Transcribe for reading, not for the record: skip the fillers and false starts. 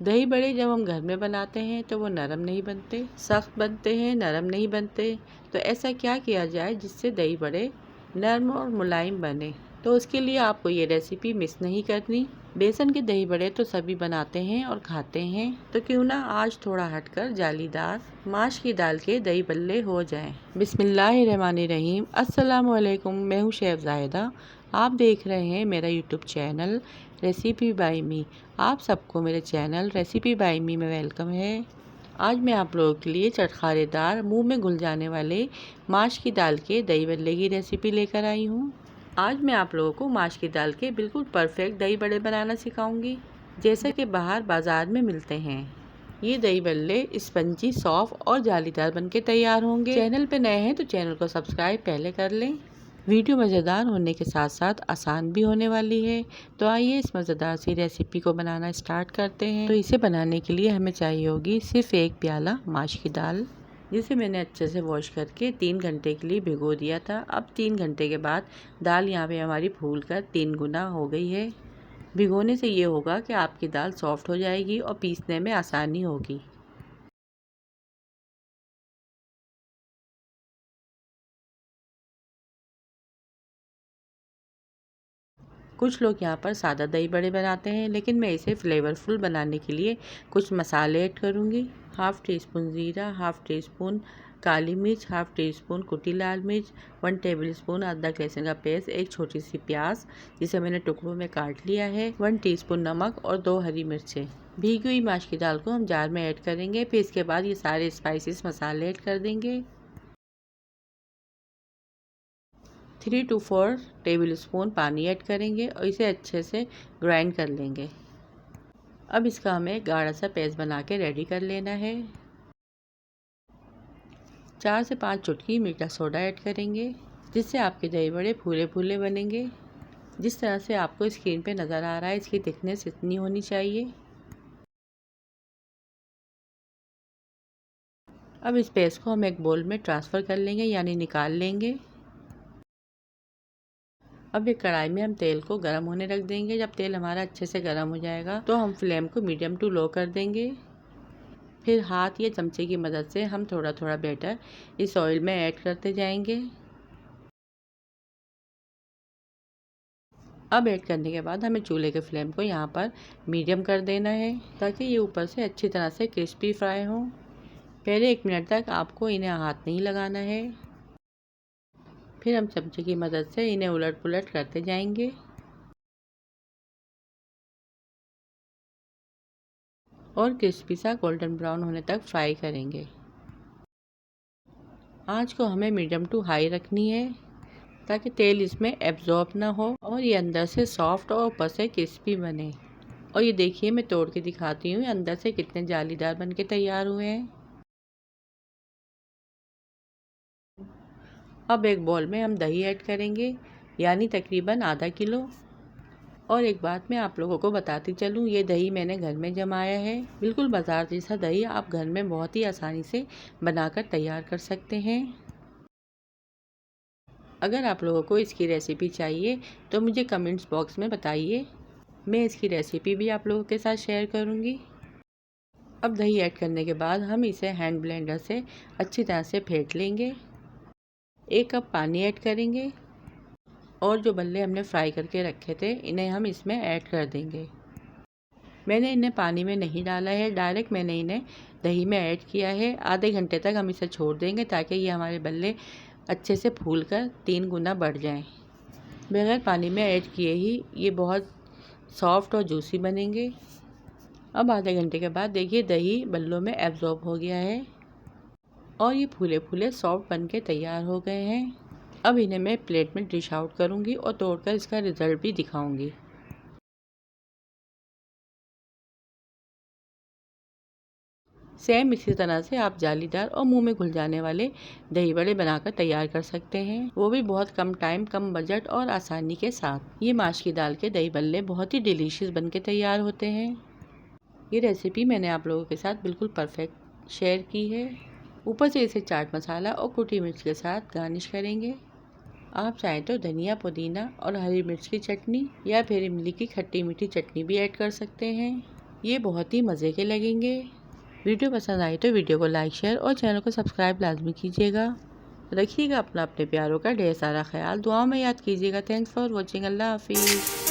दही बड़े जब हम घर में बनाते हैं तो वो नरम नहीं बनते, सख्त बनते हैं, नरम नहीं बनते। तो ऐसा क्या किया जाए जिससे दही बड़े नरम और मुलायम बने। तो उसके लिए आपको ये रेसिपी मिस नहीं करनी। बेसन के दही बड़े तो सभी बनाते हैं और खाते हैं, तो क्यों ना आज थोड़ा हटकर जालीदार माश की दाल के दही बल्ले हो जाएं। बिस्मिल्लाहिर्रहमानिर्रहीम। अस्सलाम वालेकुम। मैं हूँ शेफ जाहिदा। आप देख रहे हैं मेरा यूट्यूब चैनल रेसिपी बाय मी। आप सबको मेरे चैनल रेसिपी बाय मी में वेलकम है। आज मैं आप लोगों के लिए चटखारेदार मुंह में घुल जाने वाले माश की दाल के दही बल्ले की रेसिपी लेकर आई हूँ। आज मैं आप लोगों को माश की दाल के बिल्कुल परफेक्ट दही बड़े बनाना सिखाऊंगी, जैसा कि बाहर बाजार में मिलते हैं। ये दही बल्ले स्पंजी, सॉफ्ट और जालीदार बनके तैयार होंगे। चैनल पे नए हैं तो चैनल को सब्सक्राइब पहले कर लें। वीडियो मज़ेदार होने के साथ साथ आसान भी होने वाली है। तो आइए इस मज़ेदार सी रेसिपी को बनाना स्टार्ट करते हैं। तो इसे बनाने के लिए हमें चाहिए होगी सिर्फ 1 प्याला माश की दाल, जिसे मैंने अच्छे से वॉश करके 3 घंटे के लिए भिगो दिया था। अब 3 घंटे के बाद दाल यहाँ पे हमारी फूल कर 3 गुना हो गई है। भिगोने से ये होगा कि आपकी दाल सॉफ्ट हो जाएगी और पीसने में आसानी होगी। कुछ लोग यहाँ पर सादा दही बड़े बनाते हैं, लेकिन मैं इसे फ्लेवरफुल बनाने के लिए कुछ मसाले ऐड करूँगी। हाफ़ टी स्पून ज़ीरा, हाफ़ टी स्पून काली मिर्च, हाफ़ टी स्पून कुटी लाल मिर्च, 1 टेबल स्पून अदरक लहसुन का पेस्ट, एक छोटी सी प्याज जिसे मैंने टुकड़ों में काट लिया है, 1 टीस्पून नमक और 2 हरी मिर्चें। भीगी हुई माश की दाल को हम जार में ऐड करेंगे। फिर इसके बाद ये सारे स्पाइसेस मसाले ऐड कर देंगे। 3 to 4 टेबल स्पून पानी ऐड करेंगे और इसे अच्छे से ग्राइंड कर लेंगे। अब इसका हमें गाढ़ा सा पेस्ट बना के रेडी कर लेना है। 4 से 5 चुटकी मीठा सोडा ऐड करेंगे, जिससे आपके दही बड़े फूले फूले बनेंगे। जिस तरह से आपको स्क्रीन पे नज़र आ रहा है, इसकी थिकनेस इतनी होनी चाहिए। अब इस पेस्ट को हम एक बोल में ट्रांसफ़र कर लेंगे, यानी निकाल लेंगे। अब एक कढ़ाई में हम तेल को गर्म होने रख देंगे। जब तेल हमारा अच्छे से गर्म हो जाएगा तो हम फ्लेम को मीडियम टू लो कर देंगे। फिर हाथ या चमचे की मदद से हम थोड़ा थोड़ा बैटर इस ऑयल में ऐड करते जाएंगे। अब ऐड करने के बाद हमें चूल्हे के फ्लेम को यहाँ पर मीडियम कर देना है, ताकि ये ऊपर से अच्छी तरह से क्रिस्पी फ्राई हो। पहले 1 मिनट तक आपको इन्हें हाथ नहीं लगाना है। फिर हम चमचे की मदद से इन्हें उलट पुलट करते जाएंगे और क्रिस्पी सा गोल्डन ब्राउन होने तक फ्राई करेंगे। आंच को हमें मीडियम टू हाई रखनी है, ताकि तेल इसमें एब्जॉर्ब ना हो और ये अंदर से सॉफ्ट और ऊपर से क्रिस्पी बने। और ये देखिए, मैं तोड़ के दिखाती हूँ अंदर से कितने जालीदार बन के तैयार हुए हैं। अब एक बॉल में हम दही ऐड करेंगे, यानी तकरीबन आधा किलो। और एक बात मैं आप लोगों को बताती चलूँ, ये दही मैंने घर में जमाया है। बिल्कुल बाजार जैसा दही आप घर में बहुत ही आसानी से बनाकर तैयार कर सकते हैं। अगर आप लोगों को इसकी रेसिपी चाहिए तो मुझे कमेंट्स बॉक्स में बताइए, मैं इसकी रेसिपी भी आप लोगों के साथ शेयर करूँगी। अब दही ऐड करने के बाद हम इसे हैंड ब्लेंडर से अच्छी तरह से फेंट लेंगे। 1 कप पानी ऐड करेंगे और जो बल्ले हमने फ्राई करके रखे थे इन्हें हम इसमें ऐड कर देंगे। मैंने इन्हें पानी में नहीं डाला है, डायरेक्ट मैंने इन्हें दही में ऐड किया है। आधे घंटे तक हम इसे छोड़ देंगे, ताकि ये हमारे बल्ले अच्छे से फूल कर 3 गुना बढ़ जाएं। बगैर पानी में ऐड किए ही ये बहुत सॉफ्ट और जूसी बनेंगे। अब आधे घंटे के बाद देखिए, दही बल्लों में एब्जॉर्ब हो गया है और ये फूले फूले सॉफ्ट बन के तैयार हो गए हैं। अब इन्हें मैं प्लेट में डिश आउट करूँगी और तोड़कर इसका रिज़ल्ट भी दिखाऊँगी। सेम इसी तरह से आप जालीदार और मुंह में घुल जाने वाले दही बड़े बनाकर तैयार कर सकते हैं, वो भी बहुत कम टाइम, कम बजट और आसानी के साथ। ये माश की दाल के दही बल्ले बहुत ही डिलीशियस बन के तैयार होते हैं। ये रेसिपी मैंने आप लोगों के साथ बिल्कुल परफेक्ट शेयर की है। ऊपर से इसे चाट मसाला और कुटी मिर्च के साथ गार्निश करेंगे। आप चाहें तो धनिया, पुदीना और हरी मिर्च की चटनी या फिर इमली की खट्टी मीठी चटनी भी ऐड कर सकते हैं। ये बहुत ही मज़े के लगेंगे। वीडियो पसंद आई तो वीडियो को लाइक, शेयर और चैनल को सब्सक्राइब लाजमी कीजिएगा। रखिएगा अपने प्यारों का ढेर सारा ख्याल, दुआओं में याद कीजिएगा। Thanks for watching. अल्लाह हाफिज़।